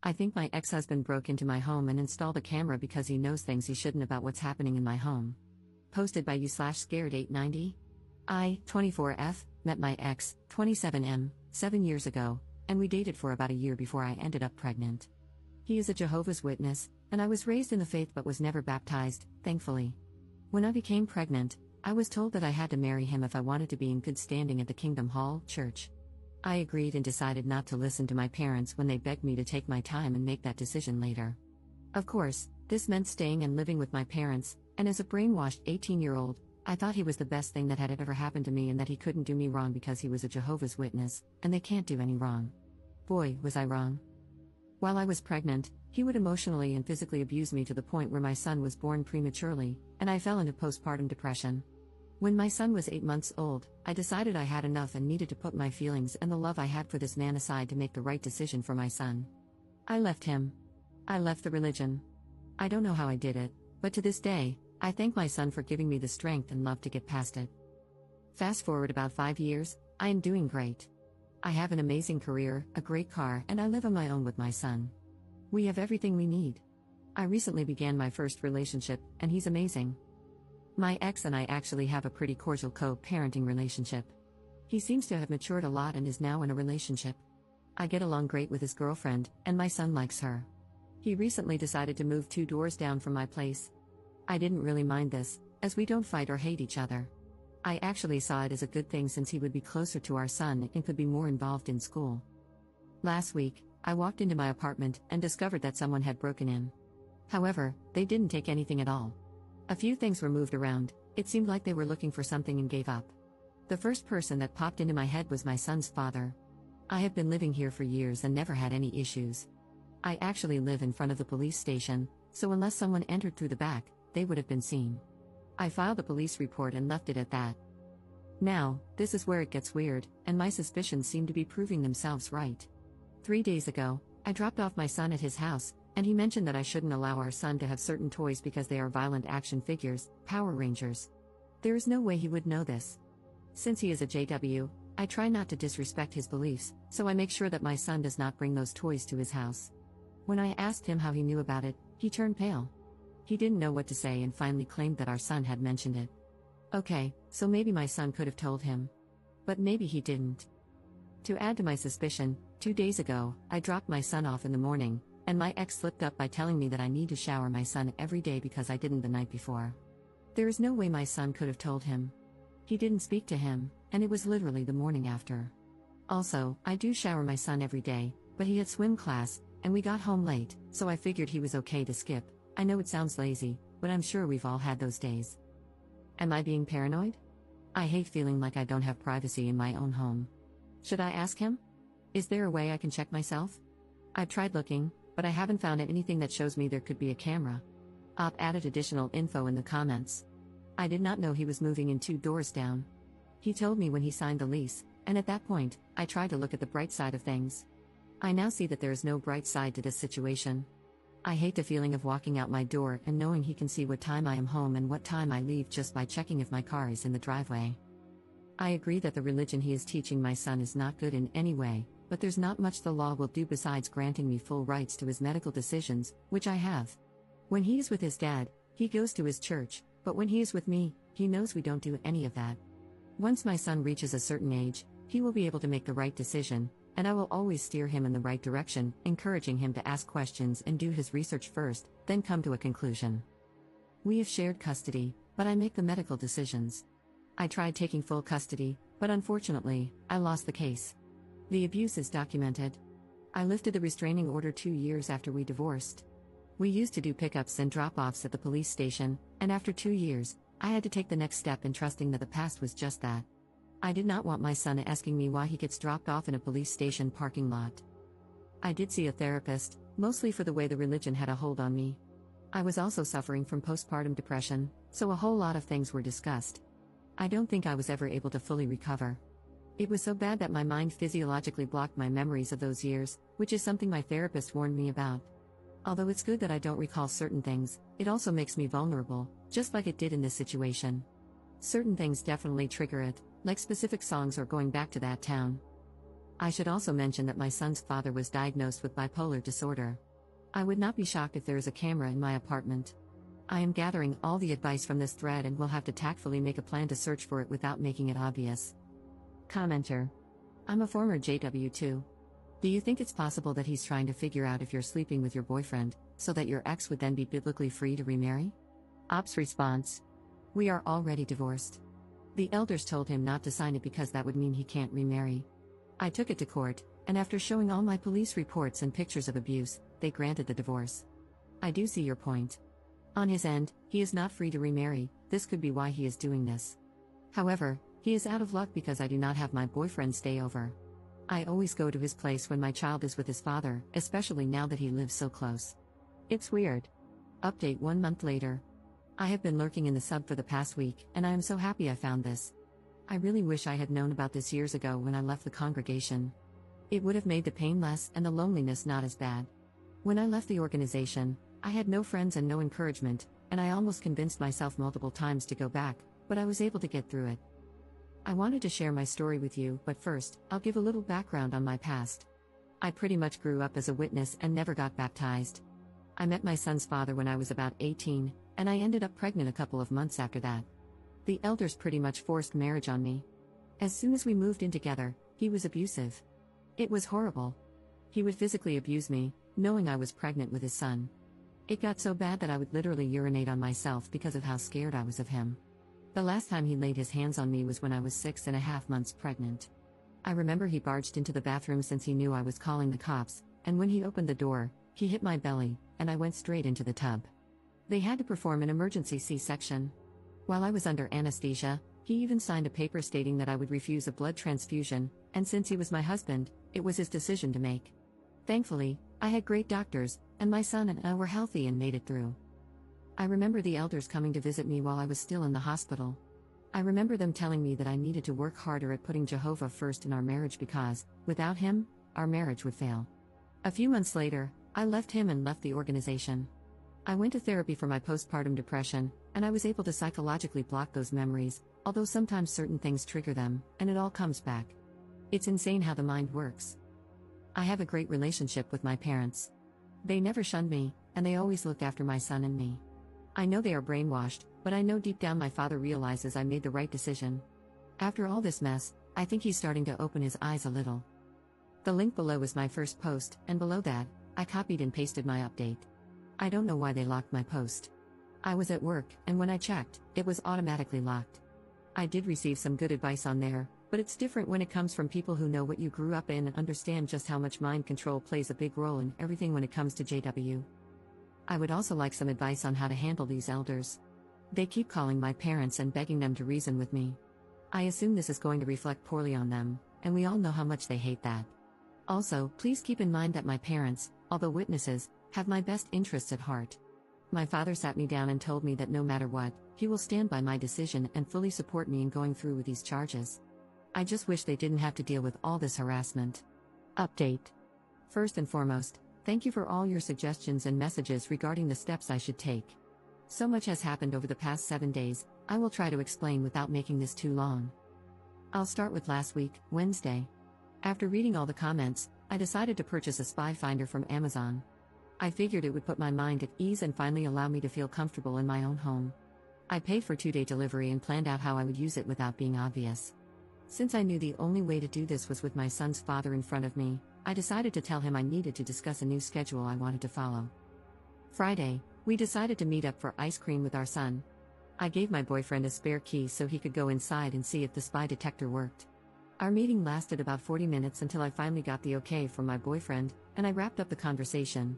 I think my ex-husband broke into my home and installed a camera because he knows things he shouldn't about what's happening in my home. Posted by you/scared890. I, 24F, met my ex, 27M, 7 years ago, and we dated for about a year before I ended up pregnant. He is a Jehovah's Witness, and I was raised in the faith but was never baptized, thankfully. When I became pregnant, I was told that I had to marry him if I wanted to be in good standing at the Kingdom Hall Church. I agreed and decided not to listen to my parents when they begged me to take my time and make that decision later. Of course, this meant staying and living with my parents, and as a brainwashed 18-year-old, I thought he was the best thing that had ever happened to me and that he couldn't do me wrong because he was a Jehovah's Witness, and they can't do any wrong. Boy, was I wrong. While I was pregnant, he would emotionally and physically abuse me to the point where my son was born prematurely, and I fell into postpartum depression. When my son was 8 months old, I decided I had enough and needed to put my feelings and the love I had for this man aside to make the right decision for my son. I left him. I left the religion. I don't know how I did it, but to this day, I thank my son for giving me the strength and love to get past it. Fast forward about 5 years, I am doing great. I have an amazing career, a great car, and I live on my own with my son. We have everything we need. I recently began my first relationship, and he's amazing. My ex and I actually have a pretty cordial co-parenting relationship. He seems to have matured a lot and is now in a relationship. I get along great with his girlfriend, and my son likes her. He recently decided to move 2 doors down from my place. I didn't really mind this, as we don't fight or hate each other. I actually saw it as a good thing since he would be closer to our son and could be more involved in school. Last week, I walked into my apartment and discovered that someone had broken in. However, they didn't take anything at all. A few things were moved around. It seemed like they were looking for something and gave up. The first person that popped into my head was my son's father. I have been living here for years and never had any issues. I actually live in front of the police station, so unless someone entered through the back, they would have been seen. I filed a police report and left it at that. Now, this is where it gets weird, and my suspicions seem to be proving themselves right. 3 days ago, I dropped off my son at his house, and he mentioned that I shouldn't allow our son to have certain toys because they are violent action figures, Power Rangers. There is no way he would know this. Since he is a JW, I try not to disrespect his beliefs, so I make sure that my son does not bring those toys to his house. When I asked him how he knew about it, he turned pale. He didn't know what to say and finally claimed that our son had mentioned it. Okay, so maybe my son could have told him. But maybe he didn't. To add to my suspicion, 2 days ago, I dropped my son off in the morning, and my ex slipped up by telling me that I need to shower my son every day because I didn't the night before. There is no way my son could have told him. He didn't speak to him, and it was literally the morning after. Also, I do shower my son every day, but he had swim class, and we got home late, so I figured he was okay to skip. I know it sounds lazy, but I'm sure we've all had those days. Am I being paranoid? I hate feeling like I don't have privacy in my own home. Should I ask him? Is there a way I can check myself? I've tried looking, but I haven't found anything that shows me there could be a camera. Op added additional info in the comments. I did not know he was moving in 2 doors down. He told me when he signed the lease, and at that point, I tried to look at the bright side of things. I now see that there is no bright side to this situation. I hate the feeling of walking out my door and knowing he can see what time I am home and what time I leave just by checking if my car is in the driveway. I agree that the religion he is teaching my son is not good in any way, but there's not much the law will do besides granting me full rights to his medical decisions, which I have. When he is with his dad, he goes to his church, but when he is with me, he knows we don't do any of that. Once my son reaches a certain age, he will be able to make the right decision, and I will always steer him in the right direction, encouraging him to ask questions and do his research first, then come to a conclusion. We have shared custody, but I make the medical decisions. I tried taking full custody, but unfortunately, I lost the case. The abuse is documented. I lifted the restraining order 2 years after we divorced. We used to do pickups and drop-offs at the police station, and after 2 years, I had to take the next step in trusting that the past was just that. I did not want my son asking me why he gets dropped off in a police station parking lot. I did see a therapist, mostly for the way the religion had a hold on me. I was also suffering from postpartum depression, so a whole lot of things were discussed. I don't think I was ever able to fully recover. It was so bad that my mind physiologically blocked my memories of those years, which is something my therapist warned me about. Although it's good that I don't recall certain things, it also makes me vulnerable, just like it did in this situation. Certain things definitely trigger it, like specific songs or going back to that town. I should also mention that my son's father was diagnosed with bipolar disorder. I would not be shocked if there is a camera in my apartment. I am gathering all the advice from this thread and will have to tactfully make a plan to search for it without making it obvious. Commenter. I'm a former JW2. Do you think it's possible that he's trying to figure out if you're sleeping with your boyfriend, so that your ex would then be biblically free to remarry? Ops response. We are already divorced. The elders told him not to sign it because that would mean he can't remarry. I took it to court, and after showing all my police reports and pictures of abuse, they granted the divorce. I do see your point. On his end, he is not free to remarry. This could be why he is doing this. However, he is out of luck because I do not have my boyfriend stay over. I always go to his place when my child is with his father, especially now that he lives so close. It's weird. Update 1 month later. I have been lurking in the sub for the past week, and I am so happy I found this. I really wish I had known about this years ago when I left the congregation. It would have made the pain less and the loneliness not as bad. When I left the organization, I had no friends and no encouragement, and I almost convinced myself multiple times to go back, but I was able to get through it. I wanted to share my story with you, but first, I'll give a little background on my past. I pretty much grew up as a witness and never got baptized. I met my son's father when I was about 18, and I ended up pregnant a couple of months after that. The elders pretty much forced marriage on me. As soon as we moved in together, he was abusive. It was horrible. He would physically abuse me, knowing I was pregnant with his son. It got so bad that I would literally urinate on myself because of how scared I was of him. The last time he laid his hands on me was when I was 6.5 months pregnant. I remember he barged into the bathroom since he knew I was calling the cops, and when he opened the door, he hit my belly, and I went straight into the tub. They had to perform an emergency C-section. While I was under anesthesia, he even signed a paper stating that I would refuse a blood transfusion, and since he was my husband, it was his decision to make. Thankfully, I had great doctors, and my son and I were healthy and made it through. I remember the elders coming to visit me while I was still in the hospital. I remember them telling me that I needed to work harder at putting Jehovah first in our marriage because, without him, our marriage would fail. A few months later, I left him and left the organization. I went to therapy for my postpartum depression, and I was able to psychologically block those memories, although sometimes certain things trigger them, and it all comes back. It's insane how the mind works. I have a great relationship with my parents. They never shunned me, and they always looked after my son and me. I know they are brainwashed, but I know deep down my father realizes I made the right decision. After all this mess, I think he's starting to open his eyes a little. The link below is my first post, and below that, I copied and pasted my update. I don't know why they locked my post. I was at work, and when I checked, it was automatically locked. I did receive some good advice on there, but it's different when it comes from people who know what you grew up in and understand just how much mind control plays a big role in everything when it comes to JW. I would also like some advice on how to handle these elders. They keep calling my parents and begging them to reason with me. I assume this is going to reflect poorly on them, and we all know how much they hate that. Also, please keep in mind that my parents, although witnesses, have my best interests at heart. My father sat me down and told me that no matter what, he will stand by my decision and fully support me in going through with these charges. I just wish they didn't have to deal with all this harassment. Update. First and foremost, thank you for all your suggestions and messages regarding the steps I should take. So much has happened over the past 7 days, I will try to explain without making this too long. I'll start with last week, Wednesday. After reading all the comments, I decided to purchase a spy finder from Amazon. I figured it would put my mind at ease and finally allow me to feel comfortable in my own home. I paid for 2-day delivery and planned out how I would use it without being obvious. Since I knew the only way to do this was with my son's father in front of me, I decided to tell him I needed to discuss a new schedule I wanted to follow. Friday, we decided to meet up for ice cream with our son. I gave my boyfriend a spare key so he could go inside and see if the spy detector worked. Our meeting lasted about 40 minutes until I finally got the okay from my boyfriend, and I wrapped up the conversation.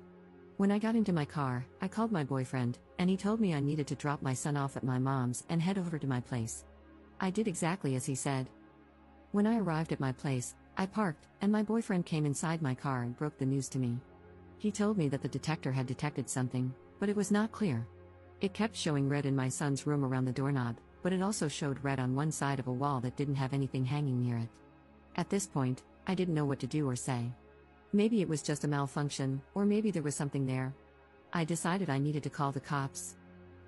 When I got into my car, I called my boyfriend, and he told me I needed to drop my son off at my mom's and head over to my place. I did exactly as he said. When I arrived at my place, I parked, and my boyfriend came inside my car and broke the news to me. He told me that the detector had detected something, but it was not clear. It kept showing red in my son's room around the doorknob, but it also showed red on one side of a wall that didn't have anything hanging near it. At this point, I didn't know what to do or say. Maybe it was just a malfunction, or maybe there was something there. I decided I needed to call the cops.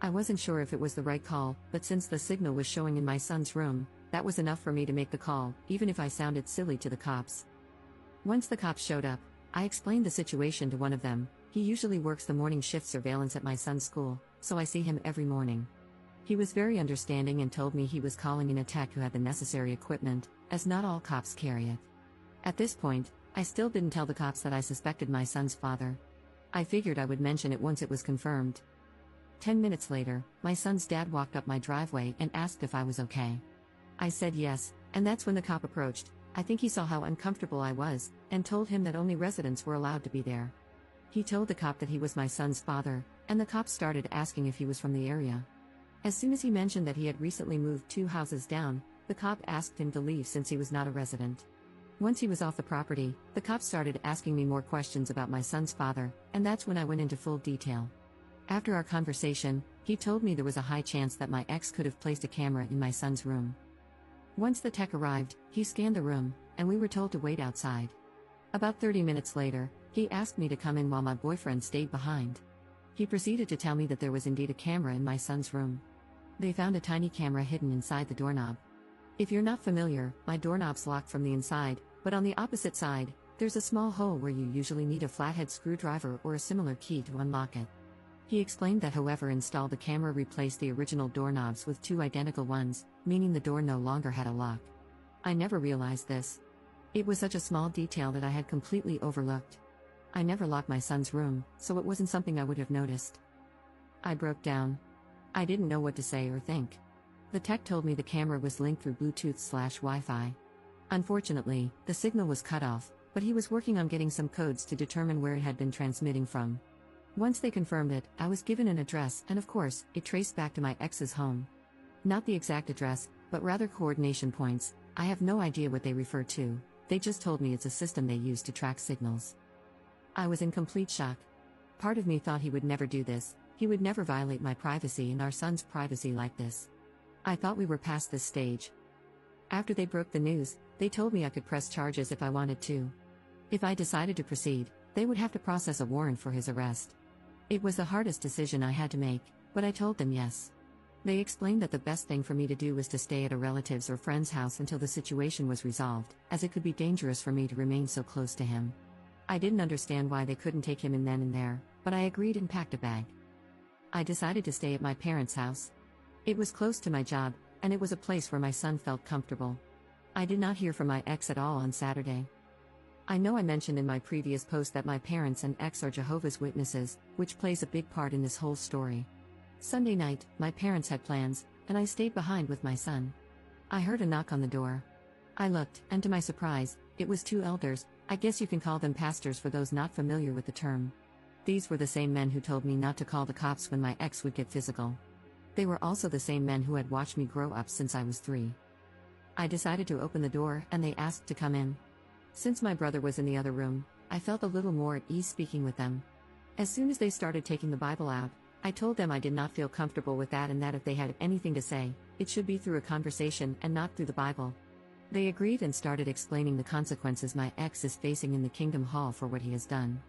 I wasn't sure if it was the right call, but since the signal was showing in my son's room, that was enough for me to make the call, even if I sounded silly to the cops. Once the cops showed up, I explained the situation to one of them. He usually works the morning shift surveillance at my son's school, so I see him every morning. He was very understanding and told me he was calling in a tech who had the necessary equipment, as not all cops carry it. At this point, I still didn't tell the cops that I suspected my son's father. I figured I would mention it once it was confirmed. 10 minutes later, my son's dad walked up my driveway and asked if I was okay. I said yes, and that's when the cop approached. I think he saw how uncomfortable I was, and told him that only residents were allowed to be there. He told the cop that he was my son's father, and the cop started asking if he was from the area. As soon as he mentioned that he had recently moved 2 houses down, the cop asked him to leave since he was not a resident. Once he was off the property, the cop started asking me more questions about my son's father, and that's when I went into full detail. After our conversation, he told me there was a high chance that my ex could have placed a camera in my son's room. Once the tech arrived, he scanned the room, and we were told to wait outside. About 30 minutes later, he asked me to come in while my boyfriend stayed behind. He proceeded to tell me that there was indeed a camera in my son's room. They found a tiny camera hidden inside the doorknob. If you're not familiar, my doorknob's locked from the inside, but on the opposite side, there's a small hole where you usually need a flathead screwdriver or a similar key to unlock it. He explained that whoever installed the camera replaced the original doorknobs with 2 identical ones, meaning the door no longer had a lock. I never realized this. It was such a small detail that I had completely overlooked. I never locked my son's room, so it wasn't something I would have noticed. I broke down. I didn't know what to say or think. The tech told me the camera was linked through Bluetooth/Wi-Fi. Unfortunately, the signal was cut off, but he was working on getting some codes to determine where it had been transmitting from. Once they confirmed it, I was given an address, and of course, it traced back to my ex's home. Not the exact address, but rather coordination points. I have no idea what they refer to. They just told me it's a system they use to track signals. I was in complete shock. Part of me thought he would never do this. He would never violate my privacy and our son's privacy like this. I thought we were past this stage. After they broke the news, they told me I could press charges if I wanted to. If I decided to proceed, they would have to process a warrant for his arrest. It was the hardest decision I had to make, but I told them yes. They explained that the best thing for me to do was to stay at a relative's or friend's house until the situation was resolved, as it could be dangerous for me to remain so close to him. I didn't understand why they couldn't take him in then and there, but I agreed and packed a bag. I decided to stay at my parents' house. It was close to my job, and it was a place where my son felt comfortable. I did not hear from my ex at all on Saturday. I know I mentioned in my previous post that my parents and ex are Jehovah's Witnesses, which plays a big part in this whole story. Sunday night, my parents had plans, and I stayed behind with my son. I heard a knock on the door. I looked, and to my surprise, it was 2 elders. I guess you can call them pastors for those not familiar with the term. These were the same men who told me not to call the cops when my ex would get physical. They were also the same men who had watched me grow up since I was 3. I decided to open the door, and they asked to come in. Since my brother was in the other room, I felt a little more at ease speaking with them. As soon as they started taking the Bible out, I told them I did not feel comfortable with that and that if they had anything to say, it should be through a conversation and not through the Bible. They agreed and started explaining the consequences my ex is facing in the Kingdom Hall for what he has done.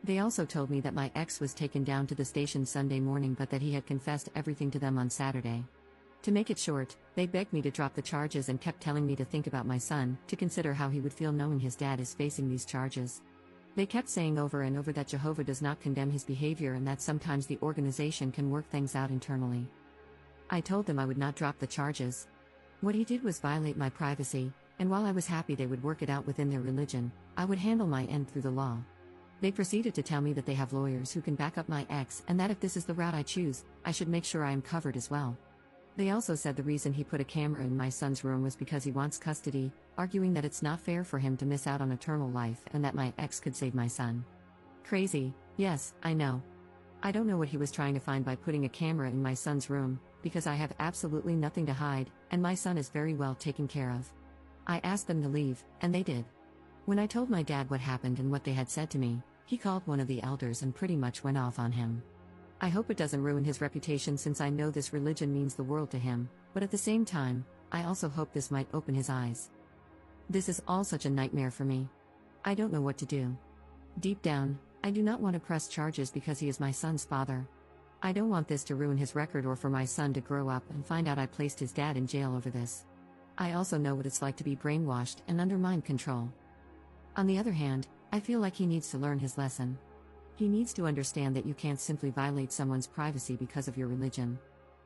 They also told me that my ex was taken down to the station Sunday morning but that he had confessed everything to them on Saturday. To make it short, they begged me to drop the charges and kept telling me to think about my son, to consider how he would feel knowing his dad is facing these charges. They kept saying over and over that Jehovah does not condemn his behavior and that sometimes the organization can work things out internally. I told them I would not drop the charges. What he did was violate my privacy, and while I was happy they would work it out within their religion, I would handle my end through the law. They proceeded to tell me that they have lawyers who can back up my ex and that if this is the route I choose, I should make sure I am covered as well. They also said the reason he put a camera in my son's room was because he wants custody, arguing that it's not fair for him to miss out on eternal life and that my ex could save my son. Crazy, yes, I know. I don't know what he was trying to find by putting a camera in my son's room, because I have absolutely nothing to hide, and my son is very well taken care of. I asked them to leave, and they did. When I told my dad what happened and what they had said to me, he called one of the elders and pretty much went off on him. I hope it doesn't ruin his reputation since I know this religion means the world to him, but at the same time, I also hope this might open his eyes. This is all such a nightmare for me. I don't know what to do. Deep down, I do not want to press charges because he is my son's father. I don't want this to ruin his record or for my son to grow up and find out I placed his dad in jail over this. I also know what it's like to be brainwashed and under mind control. On the other hand, I feel like he needs to learn his lesson. He needs to understand that you can't simply violate someone's privacy because of your religion.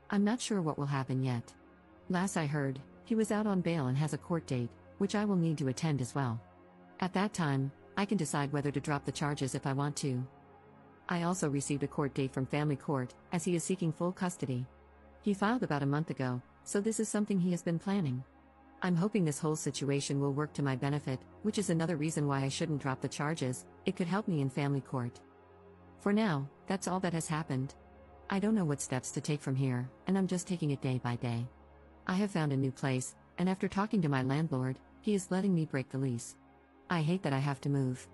I'm not sure what will happen yet. Last I heard, he was out on bail and has a court date, which I will need to attend as well. At that time, I can decide whether to drop the charges if I want to. I also received a court date from family court, as he is seeking full custody. He filed about a month ago, so this is something he has been planning. I'm hoping this whole situation will work to my benefit, which is another reason why I shouldn't drop the charges. It could help me in family court. For now, that's all that has happened. I don't know what steps to take from here, and I'm just taking it day by day. I have found a new place, and after talking to my landlord, he is letting me break the lease. I hate that I have to move.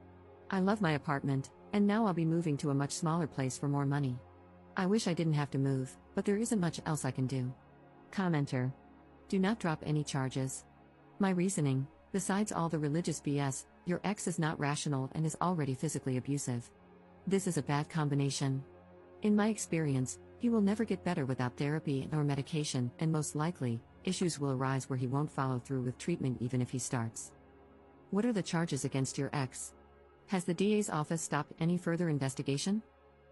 I love my apartment, and now I'll be moving to a much smaller place for more money. I wish I didn't have to move, but there isn't much else I can do. Commenter. Do not drop any charges. My reasoning, besides all the religious BS, your ex is not rational and is already physically abusive. This is a bad combination. In my experience, he will never get better without therapy or medication, and most likely, issues will arise where he won't follow through with treatment even if he starts. What are the charges against your ex? Has the DA's office stopped any further investigation?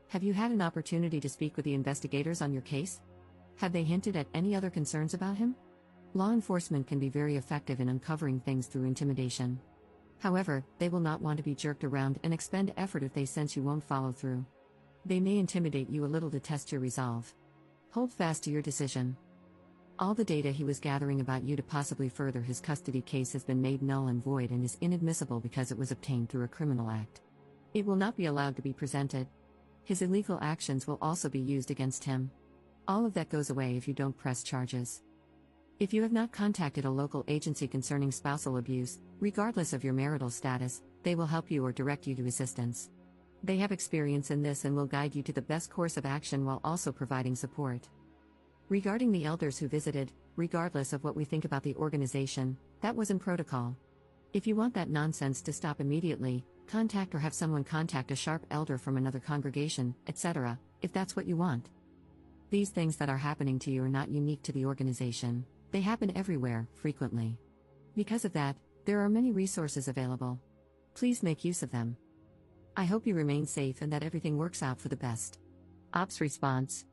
Have you had an opportunity to speak with the investigators on your case? Have they hinted at any other concerns about him? Law enforcement can be very effective in uncovering things through intimidation. However, they will not want to be jerked around and expend effort if they sense you won't follow through. They may intimidate you a little to test your resolve. Hold fast to your decision. All the data he was gathering about you to possibly further his custody case has been made null and void and is inadmissible because it was obtained through a criminal act. It will not be allowed to be presented. His illegal actions will also be used against him. All of that goes away if you don't press charges. If you have not contacted a local agency concerning spousal abuse, regardless of your marital status, they will help you or direct you to assistance. They have experience in this and will guide you to the best course of action while also providing support. Regarding the elders who visited, regardless of what we think about the organization, that was in protocol. If you want that nonsense to stop immediately, contact or have someone contact a sharp elder from another congregation, etc., if that's what you want. These things that are happening to you are not unique to the organization. They happen everywhere, frequently. Because of that, there are many resources available. Please make use of them. I hope you remain safe and that everything works out for the best. Ops response.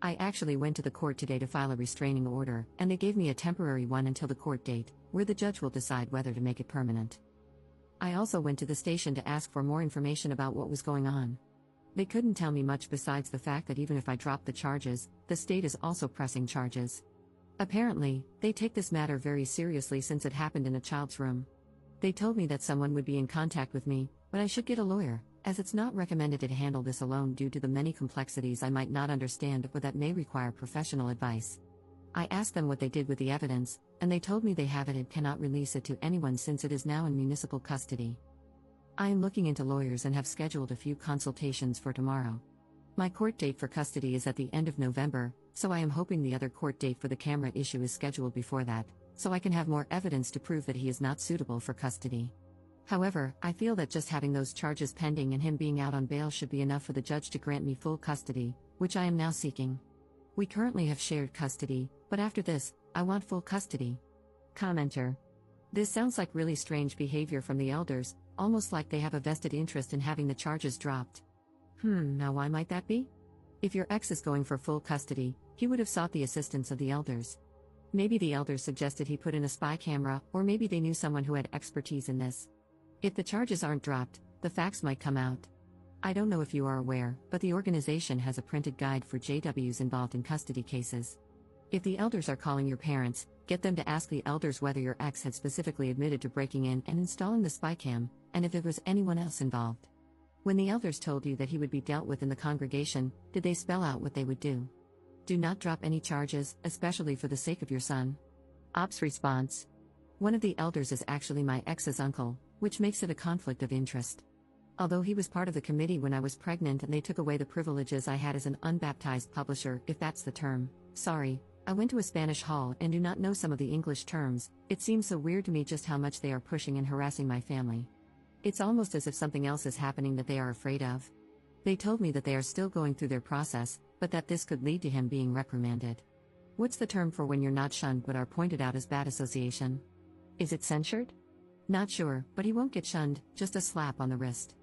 I actually went to the court today to file a restraining order, and they gave me a temporary one until the court date, where the judge will decide whether to make it permanent. I also went to the station to ask for more information about what was going on. They couldn't tell me much besides the fact that even if I drop the charges, the state is also pressing charges. Apparently, they take this matter very seriously since it happened in a child's room. They told me that someone would be in contact with me, but I should get a lawyer, as it's not recommended to handle this alone due to the many complexities I might not understand or that may require professional advice. I asked them what they did with the evidence, and they told me they have it and cannot release it to anyone since it is now in municipal custody. I am looking into lawyers and have scheduled a few consultations for tomorrow. My court date for custody is at the end of November, so I am hoping the other court date for the camera issue is scheduled before that, so I can have more evidence to prove that he is not suitable for custody. However, I feel that just having those charges pending and him being out on bail should be enough for the judge to grant me full custody, which I am now seeking. We currently have shared custody, but after this, I want full custody. Commenter. This sounds like really strange behavior from the elders, almost like they have a vested interest in having the charges dropped. Now why might that be? If your ex is going for full custody, he would have sought the assistance of the elders. Maybe the elders suggested he put in a spy camera, or maybe they knew someone who had expertise in this. If the charges aren't dropped, the facts might come out. I don't know if you are aware, but the organization has a printed guide for JWs involved in custody cases. If the elders are calling your parents, get them to ask the elders whether your ex had specifically admitted to breaking in and installing the spy cam, and if there was anyone else involved. When the elders told you that he would be dealt with in the congregation, did they spell out what they would do? Do not drop any charges, especially for the sake of your son. Ops response. One of the elders is actually my ex's uncle, which makes it a conflict of interest. Although he was part of the committee when I was pregnant and they took away the privileges I had as an unbaptized publisher, if that's the term. Sorry, I went to a Spanish hall and do not know some of the English terms. It seems so weird to me just how much they are pushing and harassing my family. It's almost as if something else is happening that they are afraid of. They told me that they are still going through their process, but that this could lead to him being reprimanded. What's the term for when you're not shunned but are pointed out as bad association? Is it censured? Not sure, but he won't get shunned, just a slap on the wrist.